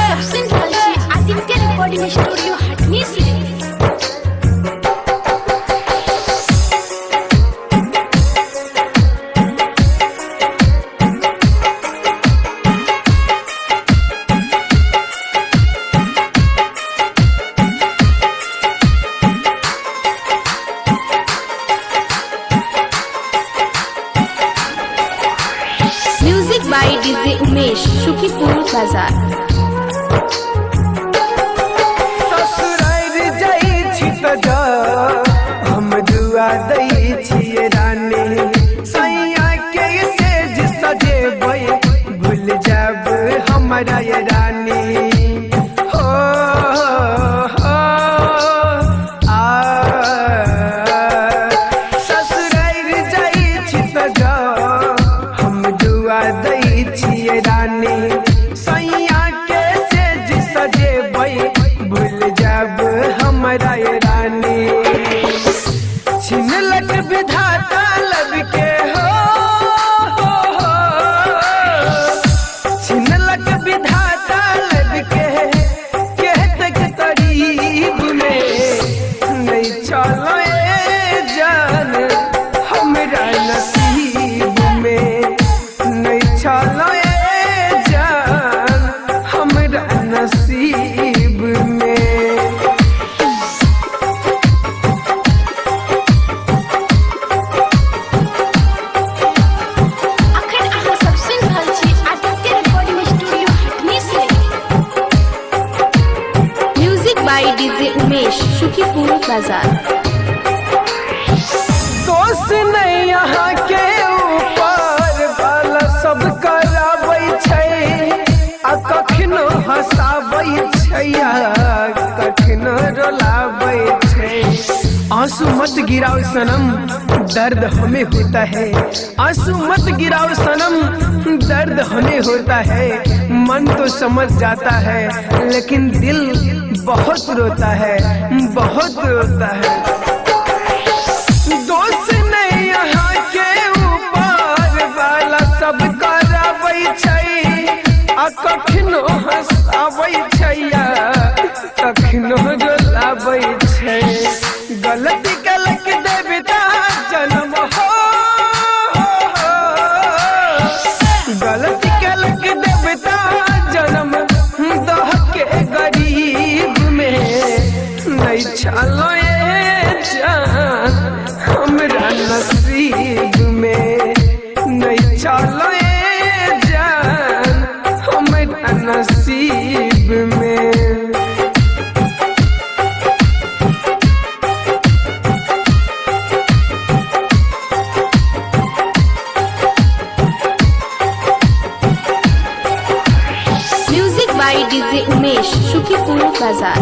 सबसे खालची Aditya recording studio हटनीसले। Music by DJ Umesh Shukipur Bazar. ससुराल जाइ छी त जा हम दुआ दै छियै रानी, सैया के सेज सजेबै भूल जाब हमरा ये रानी। हो आ ससुराल जाइ छी त जा हम दुआ दै छियै रानी, सैया के सेज सजेबै भूल जाब हमरा ये रानी। छिनलक विधाता लब के हो, छिनलक विधाता लब के कहतक तरीब में नहीं चलो ए जान हमरा नसीब में, नहीं चलो ए जान हमरा नसीब में। अखन अहाँ सबसे खालची आदित्य रेकॉर्डिंग स्टुडिओ हटनीसले। Music by DJ Umesh Shukipur Bazar. दोष नहीं यहाँ के ऊपर वाला सब कराबै छै, आ कखनो हंसाबै छै आ कखनो रोलाबै छै। आंसू मत गिराओ सनम दर्द हमें होता है, आंसू मत गिराओ सनम दर्द हमें होता है। मन तो समझ जाता है लेकिन दिल बहुत रोता है, बहुत रोता है। दोस्त नहीं यहाँ के ऊपर वाला सब कराबै छै, आ कखनो हंसाबै छै आ कखनो रोलाबै छै। गलती कलक देवता जन्म हो, गलती कलक देवता जन्म दह के गरीब में नहीं चलो ए जान हमरा नसीब में, नहीं चलो ए जान हमरा नसीब में। Music by DJ Umesh Shukipur बाजार।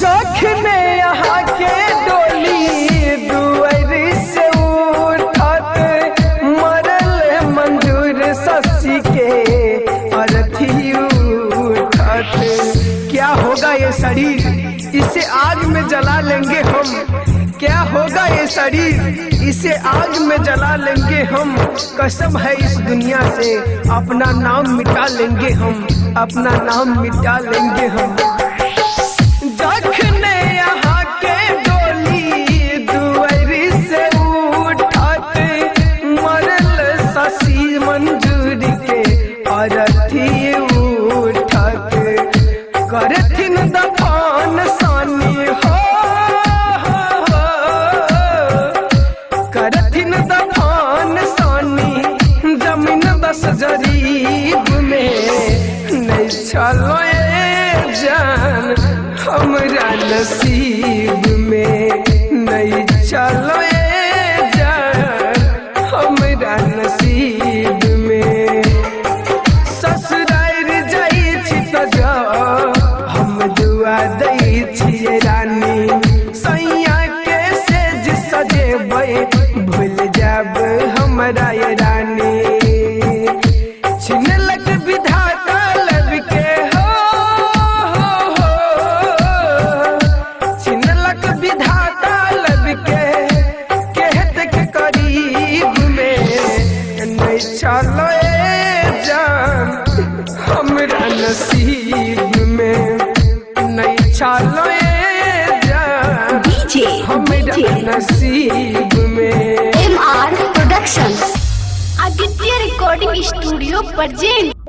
जखने यहाँ के डोली दुआरी से उठत मरल मंजूर शशि के अर्थी उठत। क्या होगा ये शरीर, इसे आग में जला लेंगे हम। क्या होगा ये शरीर, इसे आग में जला लेंगे हम। कसम है इस दुनिया से अपना नाम मिटा लेंगे हम, अपना नाम मिटा लेंगे हम। जखने यहाँ के डोली दुआरी से उठत मरल शशि मंजूर के अर्थी उठत। करथिन दफन सानी हो, करथिन दफन सानी जमीन 10 जरीब में नहीं चलो ए जान हमरा नसीब में, नहीं चलो ए जान हमरा नसीब में। ससुराल जाइ छी त जा हम दुआ दै छियै रानी, सैया के सेज सजेबै भूल जाब हमरा ये रानी। छिनलक विधाता लब के हो, छिनलक ये जान हमरा नसीब में नहीं छालो ये जान डीजे हमरा नसीब में। MR production Aditya recording studio present.